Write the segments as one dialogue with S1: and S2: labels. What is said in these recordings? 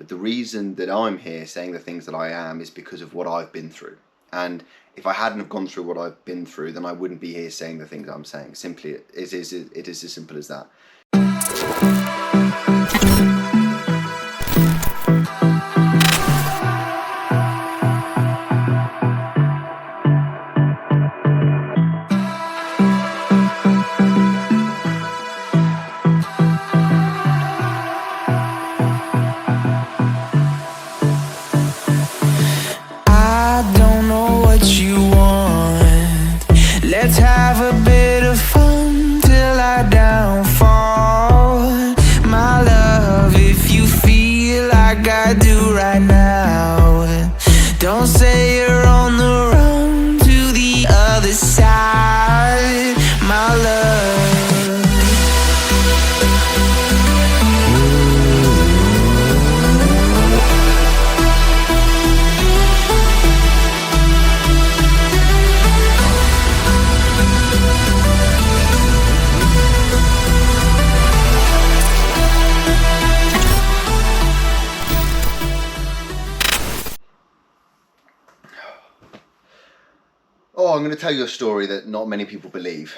S1: But the reason that I'm here saying the things that I am is because of what I've been through. And if I hadn't have gone through what I've been through, then I wouldn't be here saying the things I'm saying. Simply, it is as simple as that.
S2: Let's have a bit of fun till I downfall. My love, if you feel like I do right now, don't say you're on the run to the other side, my love.
S1: Oh, I'm going to tell you a story that not many people believe.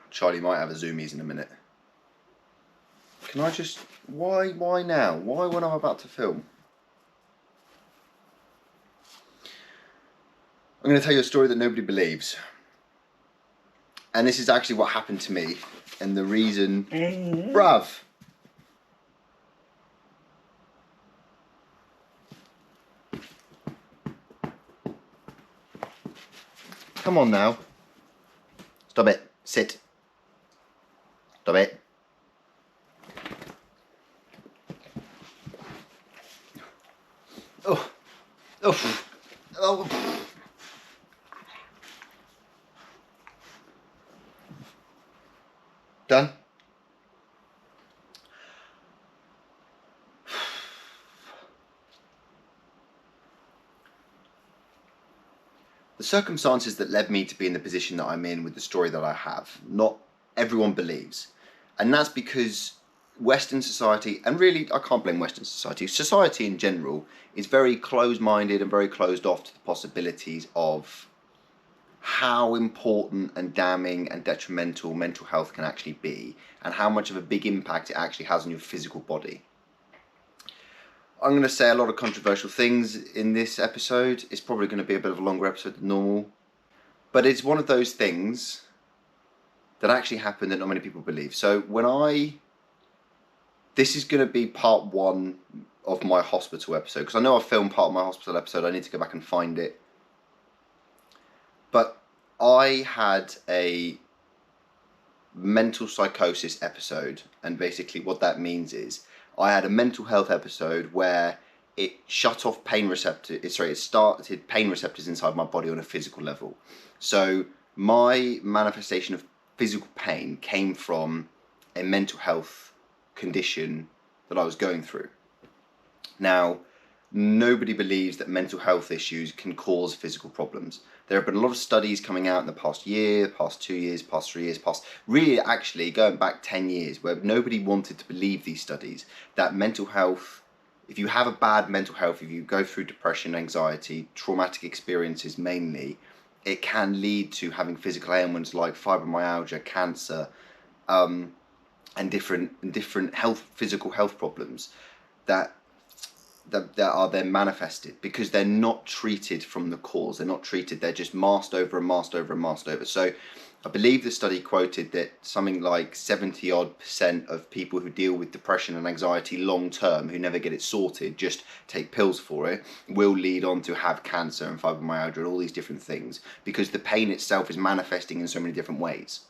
S1: Charlie might have a zoomies in a minute. Can I just... Why now? Why when I'm about to film? I'm going to tell you a story that nobody believes. And this is actually what happened to me. And the reason... Bruv! Come on now. Stop it. Sit. Stop it. Oh. Oh. Oh. Done? The circumstances that led me to be in the position that I'm in with the story that I have, not everyone believes. And that's because Western society, and really I can't blame Western society, society in general is very closed-minded and very closed off to the possibilities of how important and damning and detrimental mental health can actually be, and how much of a big impact it actually has on your physical body. I'm going to say a lot of controversial things in this episode. It's probably going to be a bit of a longer episode than normal. But it's one of those things that actually happened that not many people believe. So this is going to be part one of my hospital episode, because I know I filmed part of my hospital episode. I need to go back and find it. But I had a mental psychosis episode, and basically what that means is I had a mental health episode where it shut off pain receptors. It started pain receptors inside my body on a physical level. So my manifestation of physical pain came from a mental health condition that I was going through. Now, nobody believes that mental health issues can cause physical problems. There have been a lot of studies coming out in the past year, past 2 years, past 3 years, really actually going back 10 years, where nobody wanted to believe these studies, that mental health, if you have a bad mental health, if you go through depression, anxiety, traumatic experiences mainly, it can lead to having physical ailments like fibromyalgia, cancer, and different physical health problems that are then manifested because they're not treated from the cause. They're not treated, they're just masked over and masked over and masked over. So I believe the study quoted that something like 70% of people who deal with depression and anxiety long term, who never get it sorted, just take pills for it, will lead on to have cancer and fibromyalgia and all these different things, because the pain itself is manifesting in so many different ways.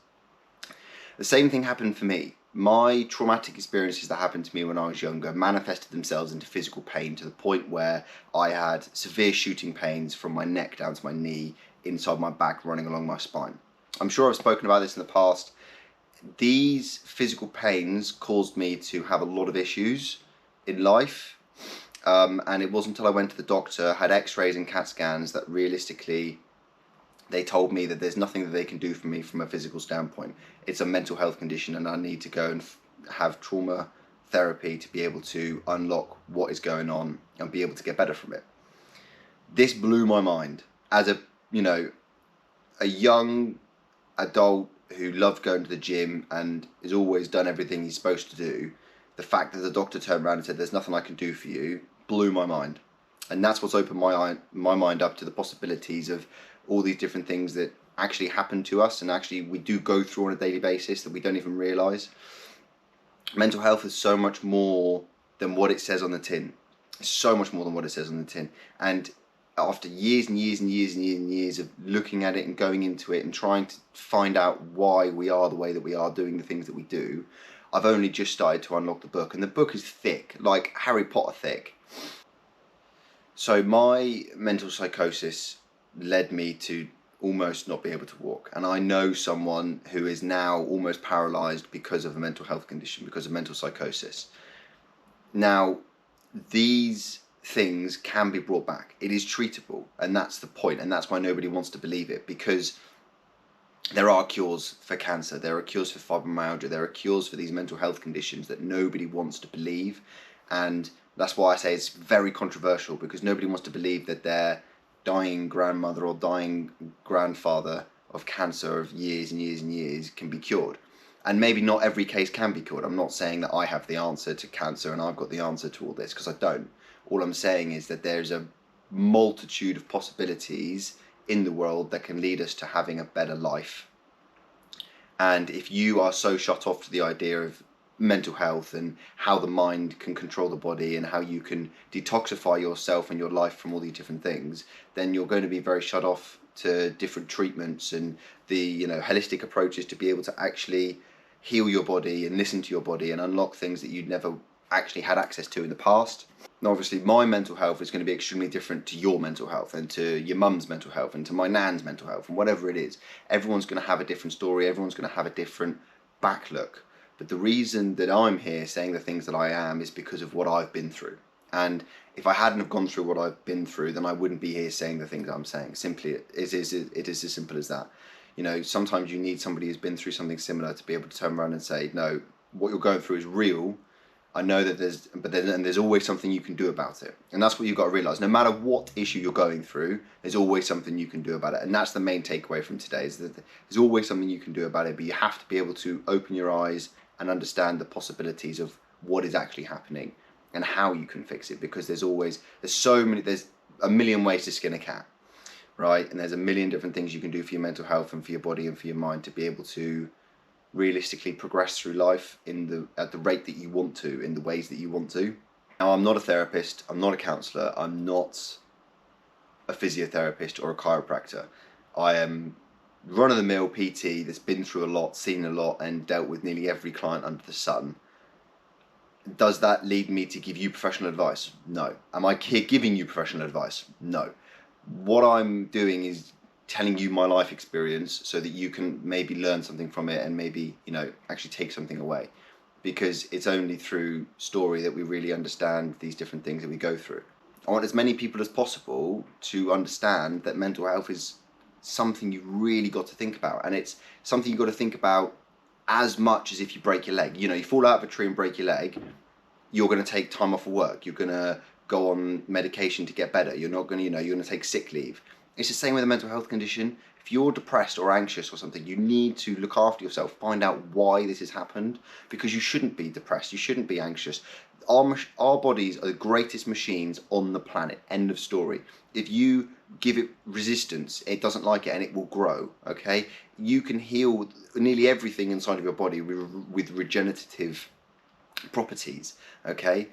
S1: The same thing happened for me. My traumatic experiences that happened to me when I was younger manifested themselves into physical pain, to the point where I had severe shooting pains from my neck down to my knee, inside my back, running along my spine. I'm sure I've spoken about this in the past. These physical pains caused me to have a lot of issues in life, and it wasn't until I went to the doctor, had x-rays and CAT scans, that realistically they told me that there's nothing that they can do for me from a physical standpoint. It's a mental health condition, and I need to go and have trauma therapy to be able to unlock what is going on and be able to get better from it. This blew my mind as a young adult who loved going to the gym and has always done everything he's supposed to do. The fact that the doctor turned around and said there's nothing I can do for you blew my mind. And that's what's opened my mind up to the possibilities of all these different things that actually happen to us and actually we do go through on a daily basis that we don't even realise. Mental health is so much more than what it says on the tin. It's so much more than what it says on the tin. And after years and years and years and years and years of looking at it and going into it and trying to find out why we are the way that we are, doing the things that we do, I've only just started to unlock the book. And the book is thick, like Harry Potter thick. So my mental psychosis led me to almost not be able to walk. And I know someone who is now almost paralysed because of a mental health condition, because of mental psychosis. Now, these things can be brought back. It is treatable, and that's the point, and that's why nobody wants to believe it, because there are cures for cancer, there are cures for fibromyalgia, there are cures for these mental health conditions that nobody wants to believe. And that's why I say it's very controversial, because nobody wants to believe that their dying grandmother or dying grandfather of cancer of years and years and years can be cured. And maybe not every case can be cured. I'm not saying that I have the answer to cancer and I've got the answer to all this, because I don't. All I'm saying is that there's a multitude of possibilities in the world that can lead us to having a better life. And if you are so shut off to the idea of mental health and how the mind can control the body and how you can detoxify yourself and your life from all these different things, then you're going to be very shut off to different treatments and the holistic approaches to be able to actually heal your body and listen to your body and unlock things that you'd never actually had access to in the past. Now, obviously, my mental health is going to be extremely different to your mental health and to your mum's mental health and to my nan's mental health and whatever it is. Everyone's going to have a different story. Everyone's going to have a different back look. But the reason that I'm here saying the things that I am is because of what I've been through. And if I hadn't have gone through what I've been through, then I wouldn't be here saying the things I'm saying. Simply, it is as simple as that. Sometimes you need somebody who's been through something similar to be able to turn around and say, no, what you're going through is real. I know that there's always something you can do about it. And that's what you've got to realise. No matter what issue you're going through, there's always something you can do about it. And that's the main takeaway from today, is that there's always something you can do about it, but you have to be able to open your eyes and understand the possibilities of what is actually happening and how you can fix it, because there's a million ways to skin a cat, right? And there's a million different things you can do for your mental health and for your body and for your mind to be able to realistically progress through life at the rate that you want to, in the ways that you want to. Now, I'm not a therapist, I'm not a counsellor, I'm not a physiotherapist or a chiropractor. I am run-of-the-mill PT that's been through a lot, seen a lot, and dealt with nearly every client under the sun. Does that lead me to give you professional advice? No. Am I here giving you professional advice? No. What I'm doing is telling you my life experience so that you can maybe learn something from it and maybe, actually take something away. Because it's only through story that we really understand these different things that we go through. I want as many people as possible to understand that mental health is something you've really got to think about. And it's something you've got to think about as much as if you break your leg. You fall out of a tree and break your leg, you're going to take time off of work. You're going to go on medication to get better. You're not going to, you're going to take sick leave. It's the same with a mental health condition. If you're depressed or anxious or something, you need to look after yourself, find out why this has happened, because you shouldn't be depressed, you shouldn't be anxious. Our bodies are the greatest machines on the planet, end of story. If you give it resistance, it doesn't like it and it will grow, okay? You can heal nearly everything inside of your body with regenerative properties, okay?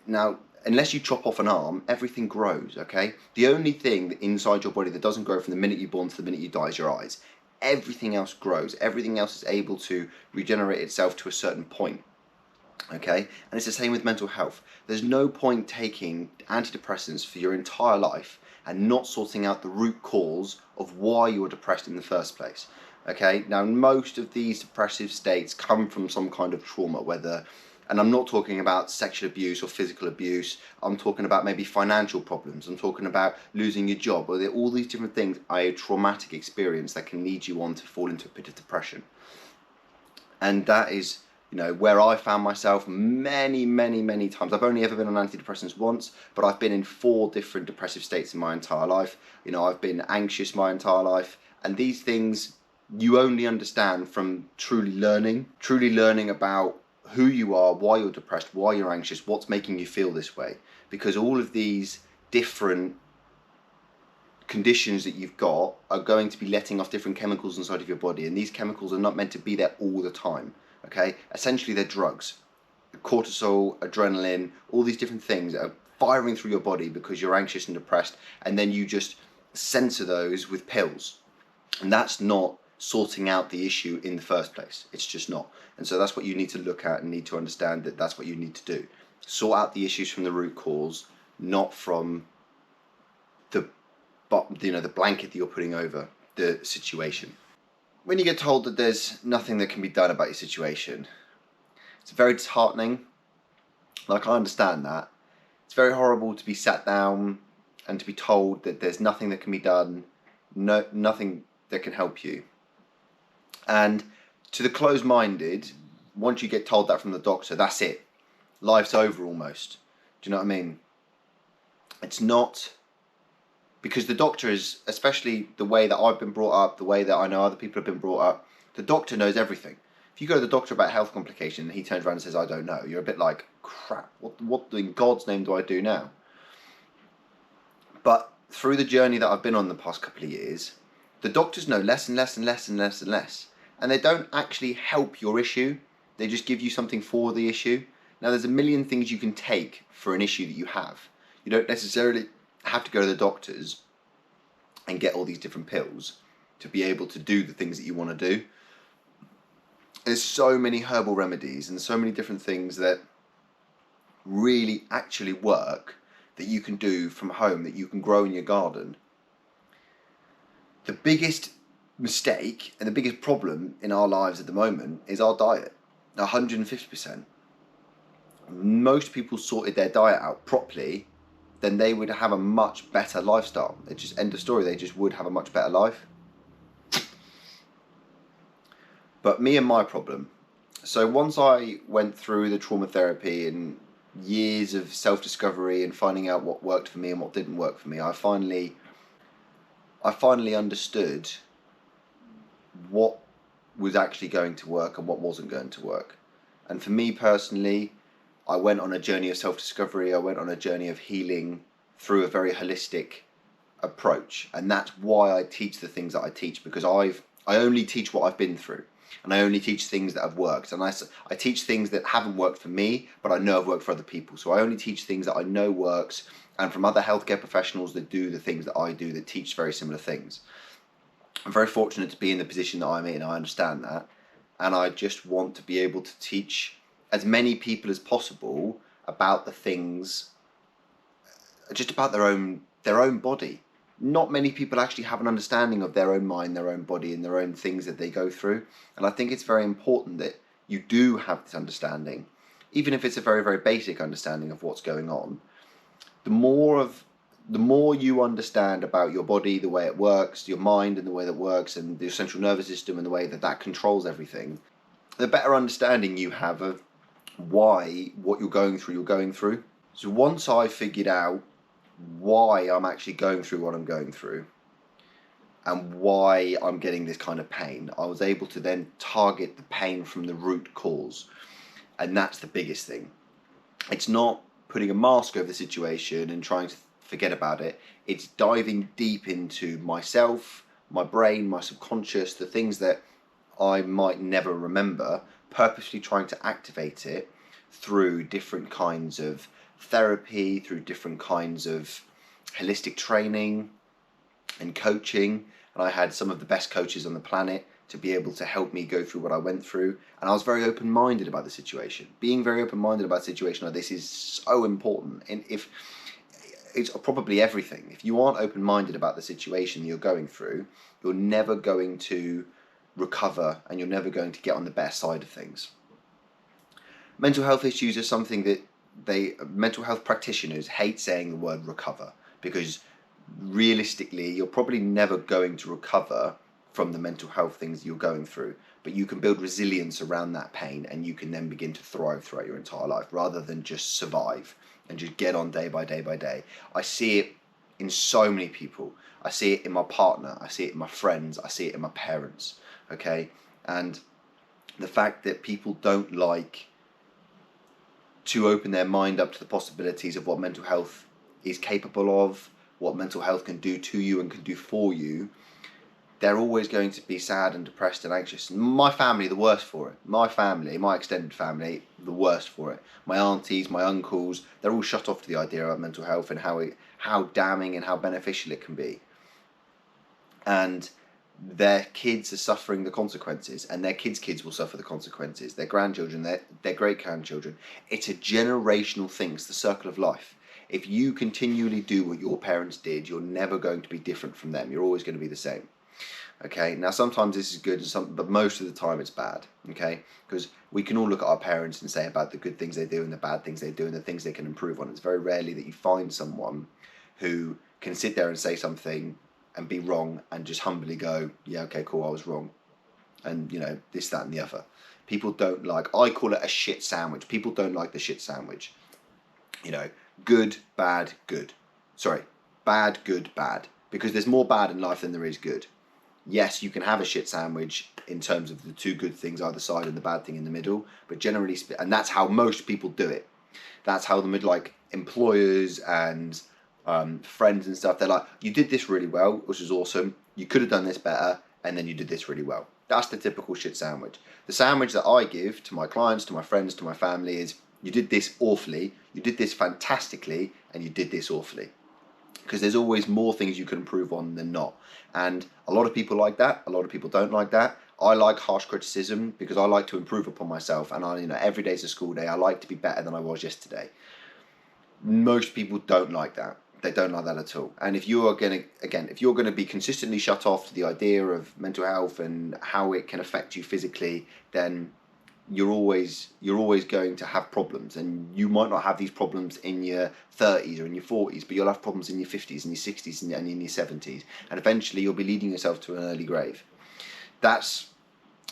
S1: Now, unless you chop off an arm, everything grows, okay? The only thing inside your body that doesn't grow from the minute you're born to the minute you die is your eyes. Everything else grows. Everything else is able to regenerate itself to a certain point, okay? And it's the same with mental health. There's no point taking antidepressants for your entire life and not sorting out the root cause of why you're depressed in the first place, okay? Now, most of these depressive states come from some kind of trauma, whether And I'm not talking about sexual abuse or physical abuse. I'm talking about maybe financial problems. I'm talking about losing your job, or all these different things are a traumatic experience that can lead you on to fall into a pit of depression. And that is, where I found myself many, many, many times. I've only ever been on antidepressants once, but I've been in 4 different depressive states in my entire life. I've been anxious my entire life. And these things you only understand from truly learning about who you are, why you're depressed, why you're anxious, what's making you feel this way. Because all of these different conditions that you've got are going to be letting off different chemicals inside of your body, and these chemicals are not meant to be there all the time. Okay, essentially they're drugs. Cortisol, adrenaline, all these different things are firing through your body because you're anxious and depressed, and then you just censor those with pills, and that's not sorting out the issue in the first place. It's just not. And so that's what you need to look at and need to understand, that that's what you need to do. Sort out the issues from the root cause, not from the blanket that you're putting over the situation. When you get told that there's nothing that can be done about your situation, it's very disheartening. Like, I understand that. It's very horrible to be sat down and to be told that there's nothing that can be done, nothing that can help you. And to the closed-minded, once you get told that from the doctor, that's it. Life's over almost. Do you know what I mean? It's not, because the doctor is, especially the way that I've been brought up, the way that I know other people have been brought up, the doctor knows everything. If you go to the doctor about a health complication and he turns around and says, I don't know, you're a bit like, crap, what in God's name do I do now? But through the journey that I've been on the past couple of years, the doctors know less and less and less and less and less. And they don't actually help your issue. They just give you something for the issue. Now, there's a million things you can take for an issue that you have. You don't necessarily have to go to the doctors and get all these different pills to be able to do the things that you want to do. There's so many herbal remedies and so many different things that really actually work that you can do from home, that you can grow in your garden. The biggest mistake and the biggest problem in our lives at the moment is our diet. 150%. Most people sorted their diet out properly, then they would have a much better lifestyle. It's just end of story. They just would have a much better life. But me and my problem. So once I went through the trauma therapy and years of self-discovery and finding out what worked for me and what didn't work for me, I finally understood what was actually going to work and what wasn't going to work. And for me personally, I went on a journey of self-discovery. I went on a journey of healing through a very holistic approach. And that's why I teach the things that I teach, because I only teach what I've been through. And I only teach things that have worked. And I teach things that haven't worked for me, but I know have worked for other people. So I only teach things that I know works, and from other healthcare professionals that do the things that I do, that teach very similar things. I'm very fortunate to be in the position that I'm in. I understand that. And I just want to be able to teach as many people as possible about the things, just about their own body. Not many people actually have an understanding of their own mind, their own body, and their own things that they go through. And I think it's very important that you do have this understanding, even if it's a very, very basic understanding of what's going on. The more you understand about your body, the way it works, your mind and the way that works, and your central nervous system and the way that that controls everything, the better understanding you have of why what you're going through. So once I figured out why I'm actually going through what I'm going through and why I'm getting this kind of pain, I was able to then target the pain from the root cause. And that's the biggest thing. It's not putting a mask over the situation and trying to forget about it. It's diving deep into myself, my brain, my subconscious, the things that I might never remember, purposely trying to activate it through different kinds of therapy, through different kinds of holistic training and coaching. And I had some of the best coaches on the planet to be able to help me go through what I went through. And I was very open-minded about the situation. Being very open-minded about a situation like this is so important. And if it's probably everything. If you aren't open-minded about the situation you're going through, you're never going to recover and you're never going to get on the best side of things. mental health issues are something that mental health practitioners hate saying the word recover, because realistically you're probably never going to recover from the mental health things you're going through, but you can build resilience around that pain, and you can then begin to thrive throughout your entire life rather than just survive and just get on day by day by day. I see it in so many people. I see it in my partner, I see it in my friends, I see it in my parents, okay? And the fact that people don't like to open their mind up to the possibilities of what mental health is capable of, what mental health can do to you and can do for you, they're always going to be sad and depressed and anxious. My family, the worst for it. My family, my extended family, the worst for it. My aunties, my uncles, they're all shut off to the idea of mental health and how damning and how beneficial it can be. And their kids are suffering the consequences, and their kids' will suffer the consequences. Their grandchildren, their great-grandchildren. It's a generational thing. It's the circle of life. If you continually do what your parents did, you're never going to be different from them. You're always going to be the same. Okay, now sometimes this is good, but most of the time it's bad, okay? Because we can all look at our parents and say about the good things they do and the bad things they do and the things they can improve on. It's very rarely that you find someone who can sit there and say something and be wrong and just humbly go, yeah, okay, cool, I was wrong. And, this, that, and the other. People don't like, I call it a shit sandwich. People don't like the shit sandwich. Good, bad, good. Sorry, bad, good, bad. Because there's more bad in life than there is good. Yes, you can have a shit sandwich in terms of the two good things either side and the bad thing in the middle, but generally, and that's how most people do it. That's how employers and friends and stuff, they're like, you did this really well, which is awesome. You could have done this better, and then you did this really well. That's the typical shit sandwich. The sandwich that I give to my clients, to my friends, to my family is, you did this awfully, you did this fantastically, and you did this awfully. Because there's always more things you can improve on than not. And a lot of people like that, a lot of people don't like that. I like harsh criticism because I like to improve upon myself, and every day's a school day. I like to be better than I was yesterday. Most people don't like that. They don't like that at all. And if you're going to be consistently shut off to the idea of mental health and how it can affect you physically, then you're always going to have problems. And you might not have these problems in your 30s or in your 40s, but you'll have problems in your 50s and your 60s and in your 70s. And eventually you'll be leading yourself to an early grave. That's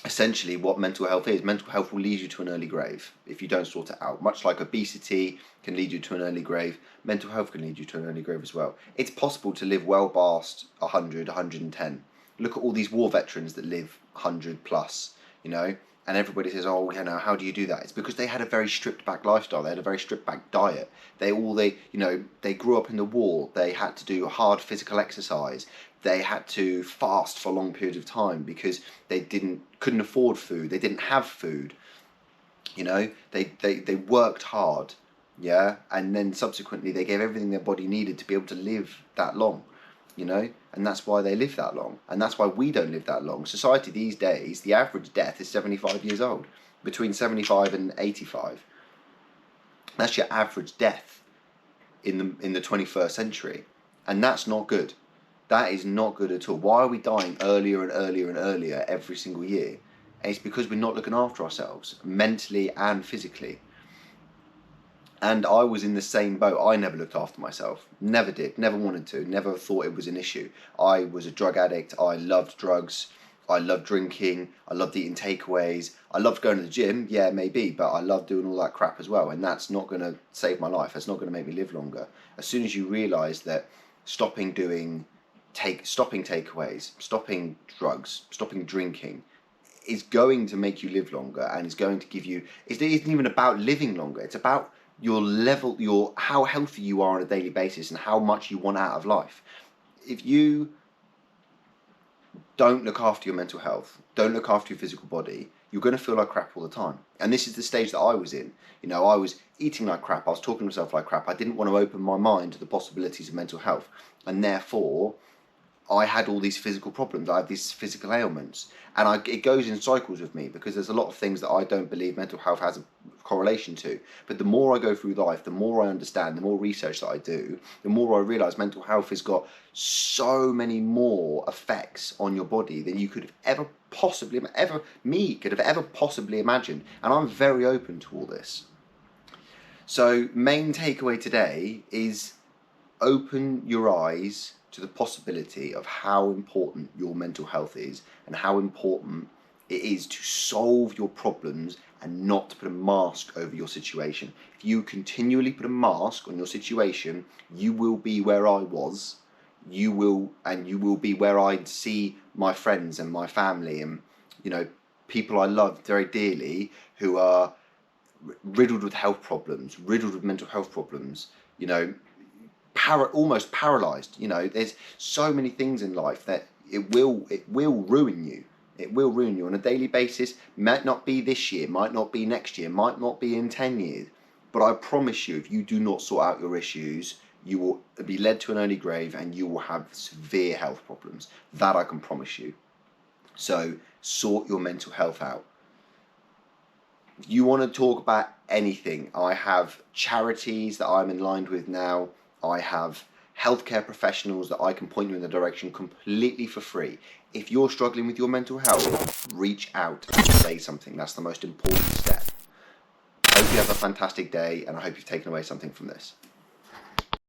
S1: essentially what mental health is. Mental health will lead you to an early grave if you don't sort it out. Much like obesity can lead you to an early grave, mental health can lead you to an early grave as well. It's possible to live well past 100, 110. Look at all these war veterans that live 100 plus, and everybody says, oh, how do you do that? It's because they had a very stripped back lifestyle. They had a very stripped back diet. They grew up in the war. They had to do hard physical exercise. They had to fast for long periods of time because they couldn't afford food. They didn't have food. They worked hard, yeah, and then subsequently they gave everything their body needed to be able to live that long, and that's why they live that long, and that's why we don't live that long. Society these days, the average death is 75 years old, between 75 and 85. That's your average death in the 21st century, and that's not good. That is not good at all. Why are we dying earlier and earlier and earlier every single year? And it's because we're not looking after ourselves, mentally and physically. And I was in the same boat. I never looked after myself. Never did. Never wanted to. Never thought it was an issue. I was a drug addict. I loved drugs. I loved drinking. I loved eating takeaways. I loved going to the gym. Yeah, maybe. But I loved doing all that crap as well. And that's not going to save my life. That's not going to make me live longer. As soon as you realise that stopping takeaways, stopping drugs, stopping drinking is going to make you live longer and is going to give you, it isn't even about living longer. It's about how healthy you are on a daily basis and how much you want out of life. If you don't look after your mental health, don't look after your physical body, you're going to feel like crap all the time. And this is the stage that I was in. I was eating like crap. I was talking to myself like crap. I didn't want to open my mind to the possibilities of mental health. And therefore, I had all these physical problems. I had these physical ailments, and it goes in cycles with me, because there's a lot of things that I don't believe mental health has a correlation to. But the more I go through life, the more I understand, the more research that I do, the more I realise mental health has got so many more effects on your body than you could have ever possibly imagined. And I'm very open to all this. So main takeaway today is open your eyes to the possibility of how important your mental health is, and how important it is to solve your problems and not to put a mask over your situation. If you continually put a mask on your situation, you will be where I was, you will be where I'd see my friends and my family and, you know, people I love very dearly who are riddled with health problems, riddled with mental health problems, you know, almost paralyzed. You know, there's so many things in life that it will ruin you. It will ruin you on a daily basis. Might not be this year, might not be next year, might not be in 10 years. But I promise you, if you do not sort out your issues, you will be led to an early grave and you will have severe health problems. That I can promise you. So sort your mental health out. If you want to talk about anything, I have charities that I'm in line with now. I have healthcare professionals that I can point you in the direction completely for free. If you're struggling with your mental health, reach out and say something. That's the most important step. I hope you have a fantastic day, and I hope you've taken away something from this.